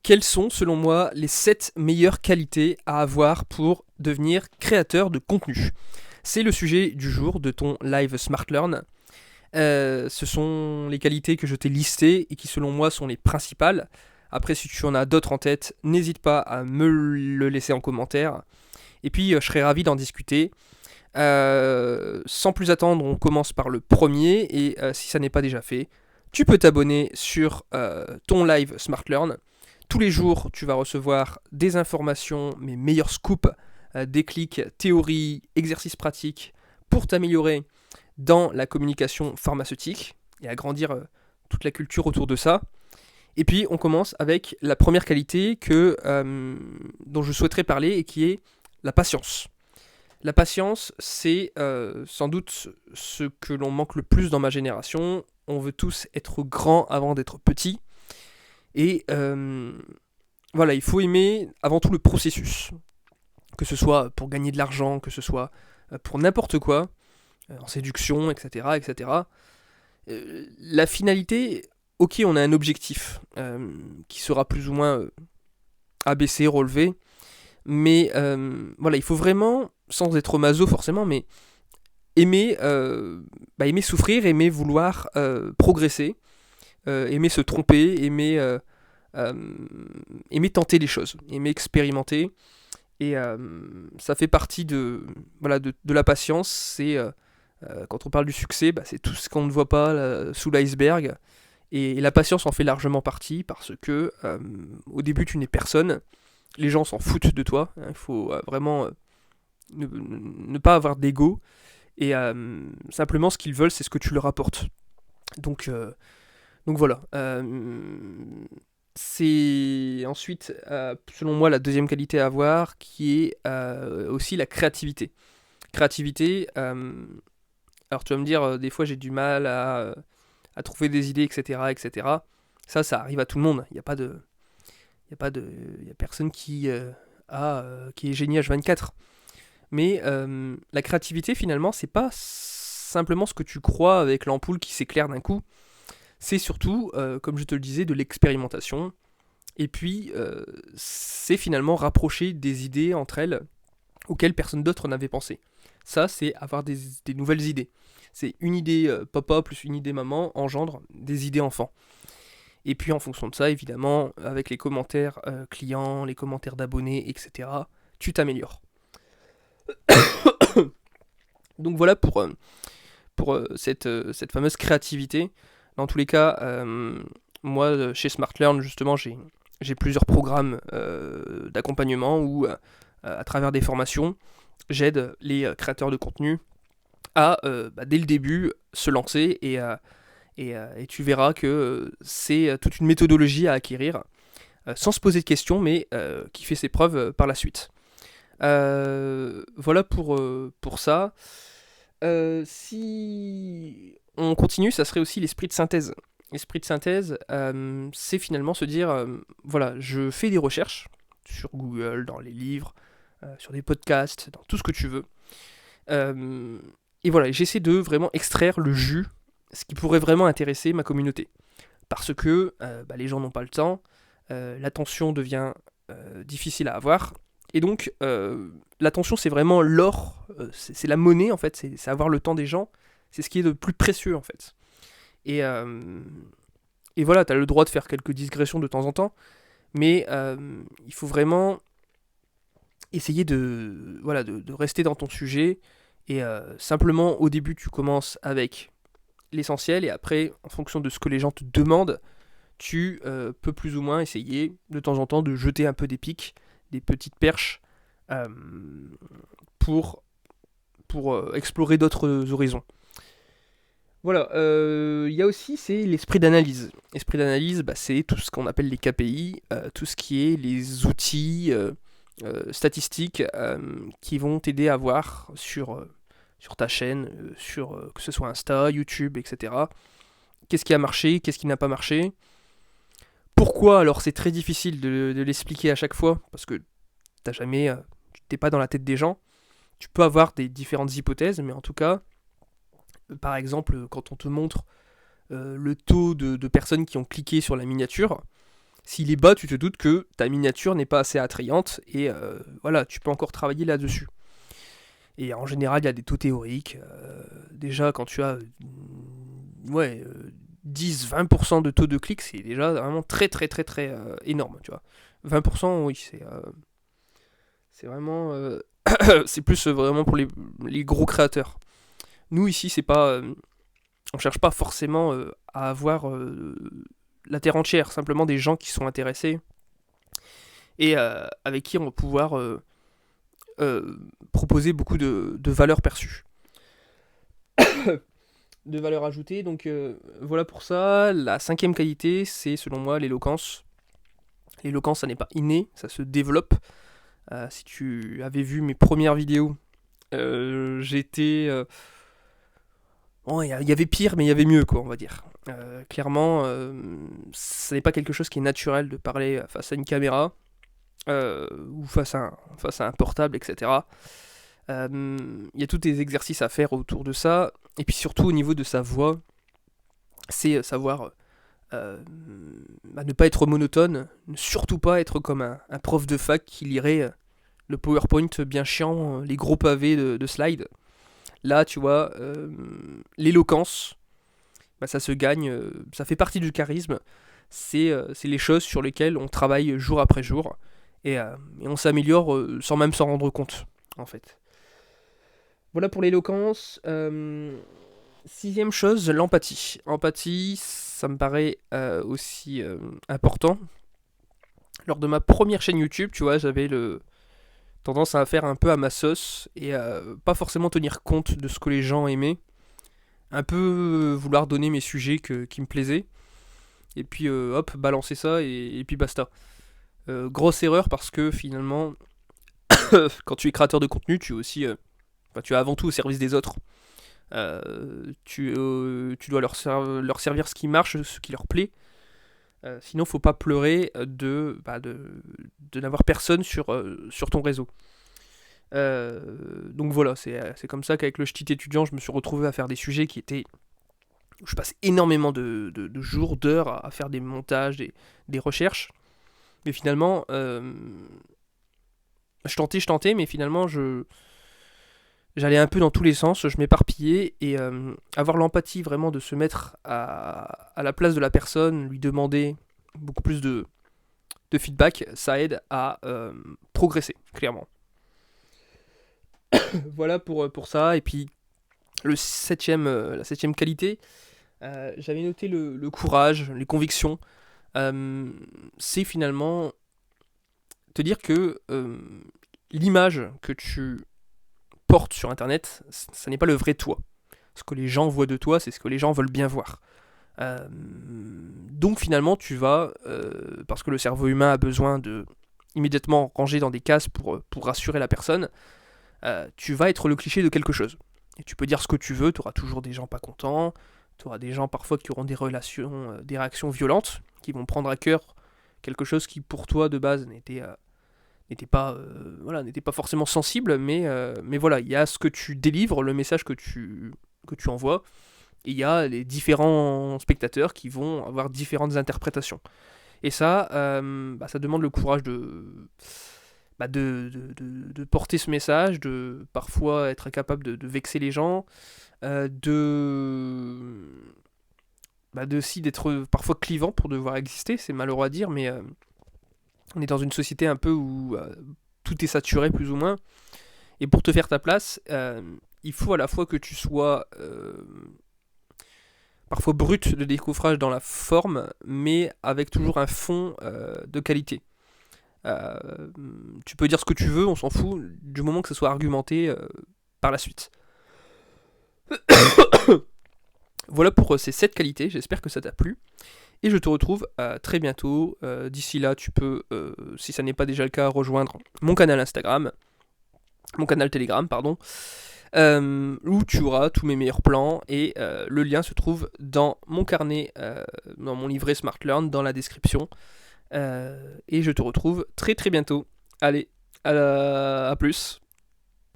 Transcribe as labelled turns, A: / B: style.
A: Quelles sont, selon moi, les 7 meilleures qualités à avoir pour devenir créateur de contenu? C'est le sujet du jour de ton live Smart Learn. Ce sont les qualités que je t'ai listées et qui, selon moi, sont les principales. Après, si tu en as d'autres en tête, n'hésite pas à me le laisser en commentaire. Et puis, je serais ravi d'en discuter. Sans plus attendre, on commence par le premier. Et si ça n'est pas déjà fait, tu peux t'abonner sur ton live Smart Learn. Tous les jours, tu vas recevoir des informations, mes meilleurs scoops, déclics, théories, exercices pratiques pour t'améliorer dans la communication pharmaceutique et agrandir toute la culture autour de ça. Et puis, on commence avec la première qualité dont je souhaiterais parler et qui est la patience. La patience, c'est sans doute ce que l'on manque le plus dans ma génération. On veut tous être grands avant d'être petits. Et voilà, il faut aimer avant tout le processus. Que ce soit pour gagner de l'argent, que ce soit pour n'importe quoi, en séduction, etc. etc. La finalité, ok, on a un objectif qui sera plus ou moins abaissé, relevé. Mais voilà, il faut vraiment, sans être maso forcément, mais aimer souffrir, aimer vouloir progresser, aimer se tromper, aimer tenter les choses, aimer expérimenter. Et ça fait partie de la patience. C'est quand on parle du succès, c'est tout ce qu'on ne voit pas sous l'iceberg. Et la patience en fait largement partie parce que au début tu n'es personne, les gens s'en foutent de toi. Il faut vraiment ne pas avoir d'ego. Et simplement ce qu'ils veulent c'est ce que tu leur apportes. Donc voilà. C'est ensuite, selon moi, la deuxième qualité à avoir, qui est aussi la créativité. Créativité, alors tu vas me dire, des fois j'ai du mal à trouver des idées, etc., etc. Ça arrive à tout le monde. Il n'y a personne qui est génie H24. Mais la créativité, finalement, c'est pas simplement ce que tu crois avec l'ampoule qui s'éclaire d'un coup. C'est surtout, comme je te le disais, de l'expérimentation. Et puis, c'est finalement rapprocher des idées entre elles auxquelles personne d'autre n'avait pensé. Ça, c'est avoir des nouvelles idées. C'est une idée papa plus une idée maman engendre des idées enfants. Et puis, en fonction de ça, évidemment, avec les commentaires clients, les commentaires d'abonnés, etc., tu t'améliores. Donc voilà pour cette fameuse créativité. Dans tous les cas, moi, chez Smart Learn, justement, j'ai plusieurs programmes d'accompagnement où, à travers des formations, j'aide les créateurs de contenu à, dès le début, se lancer et tu verras que c'est toute une méthodologie à acquérir, sans se poser de questions, mais qui fait ses preuves par la suite. Voilà pour ça. Si on continue, ça serait aussi l'esprit de synthèse. L'esprit de synthèse, c'est finalement se dire, voilà, je fais des recherches sur Google, dans les livres, sur des podcasts, dans tout ce que tu veux. Et voilà, j'essaie de vraiment extraire le jus, ce qui pourrait vraiment intéresser ma communauté. Parce que les gens n'ont pas le temps, l'attention devient difficile à avoir. Et donc, l'attention, c'est vraiment l'or, c'est la monnaie, en fait, c'est avoir le temps des gens, c'est ce qui est le plus précieux, en fait. Et voilà, tu as le droit de faire quelques digressions de temps en temps, mais il faut vraiment essayer de rester dans ton sujet, et simplement, au début, tu commences avec l'essentiel, et après, en fonction de ce que les gens te demandent, tu peux plus ou moins essayer, de temps en temps, de jeter un peu des pics, des petites perches pour explorer d'autres horizons. Voilà, il y a aussi c'est l'esprit d'analyse. L'esprit d'analyse, c'est tout ce qu'on appelle les KPI, tout ce qui est les outils statistiques qui vont t'aider à voir sur ta chaîne, que ce soit Insta, YouTube, etc. Qu'est-ce qui a marché, qu'est-ce qui n'a pas marché. Pourquoi alors c'est très difficile de l'expliquer à chaque fois, parce que tu t'es pas dans la tête des gens. Tu peux avoir des différentes hypothèses, mais en tout cas, par exemple, quand on te montre le taux de personnes qui ont cliqué sur la miniature, S'il est bas, tu te doutes que ta miniature n'est pas assez attrayante, et voilà, tu peux encore travailler là-dessus. Et en général, il y a des taux théoriques. Déjà, quand tu as 10-20% de taux de clic, c'est déjà vraiment très très très très énorme, tu vois. 20%, oui, c'est vraiment... c'est plus vraiment pour les gros créateurs. Nous, ici, c'est pas... on cherche pas forcément à avoir la terre entière, simplement des gens qui sont intéressés et avec qui on va pouvoir proposer beaucoup de valeurs perçues. De valeurs ajoutées, donc voilà pour ça. La 5e qualité, c'est selon moi l'éloquence. L'éloquence, ça n'est pas inné, ça se développe. Si tu avais vu mes premières vidéos, j'étais... Bon, il y avait pire, mais il y avait mieux, quoi, on va dire. Clairement, ce n'est pas quelque chose qui est naturel de parler face à une caméra, ou face à un portable, etc. Il y a tous des exercices à faire autour de ça, et puis surtout au niveau de sa voix, c'est savoir ne pas être monotone, ne surtout pas être comme un prof de fac qui lirait le PowerPoint bien chiant, les gros pavés de slides. Là, tu vois, l'éloquence, ça se gagne, ça fait partie du charisme, c'est les choses sur lesquelles on travaille jour après jour, et on s'améliore sans même s'en rendre compte, en fait. Voilà pour l'éloquence. 6e chose, l'empathie. Empathie, ça me paraît aussi important. Lors de ma première chaîne YouTube, tu vois, j'avais tendance à faire un peu à ma sauce et pas forcément tenir compte de ce que les gens aimaient. Un peu vouloir donner mes sujets qui me plaisaient. Et puis hop, balancer ça et puis basta. Grosse erreur parce que finalement, quand tu es créateur de contenu, tu es aussi... tu es avant tout au service des autres. Tu dois leur servir ce qui marche, ce qui leur plaît. Sinon, faut pas pleurer de n'avoir personne sur ton réseau. Donc voilà, c'est comme ça qu'avec le ch'ti étudiant, je me suis retrouvé à faire des sujets qui étaient... Je passe énormément de jours, d'heures à faire des montages, des recherches. Mais finalement, je tentais, mais finalement, j'allais un peu dans tous les sens, je m'éparpillais, et avoir l'empathie vraiment de se mettre à la place de la personne, lui demander beaucoup plus de feedback, ça aide à progresser, clairement. Voilà pour ça. Et puis la 7e qualité, j'avais noté le courage, les convictions. C'est finalement te dire que l'image que tu portes sur internet, ça n'est pas le vrai toi. Ce que les gens voient de toi, c'est ce que les gens veulent bien voir. Donc finalement tu vas, parce que le cerveau humain a besoin de immédiatement ranger dans des cases pour rassurer la personne, tu vas être le cliché de quelque chose. Et tu peux dire ce que tu veux, tu auras toujours des gens pas contents, tu auras des gens parfois qui auront des réactions violentes, qui vont prendre à cœur quelque chose qui pour toi de base n'était pas forcément sensible, mais voilà, il y a ce que tu délivres, le message que tu envoies, et il y a les différents spectateurs qui vont avoir différentes interprétations. Et ça, ça demande le courage de porter ce message, de parfois être capable de vexer les gens, d'être parfois clivant pour devoir exister, c'est malheureux à dire, mais on est dans une société un peu où tout est saturé plus ou moins, et pour te faire ta place, il faut à la fois que tu sois parfois brut de décoffrage dans la forme, mais avec toujours un fond de qualité. Tu peux dire ce que tu veux, on s'en fout, du moment que ce soit argumenté par la suite. Voilà pour ces 7 qualités, j'espère que ça t'a plu. Et je te retrouve très bientôt. D'ici là, tu peux, si ça n'est pas déjà le cas, rejoindre mon canal Telegram, pardon, où tu auras tous mes meilleurs plans, et le lien se trouve dans mon carnet, dans mon livret Smart Learn, dans la description. Et je te retrouve très très bientôt. Allez, à plus.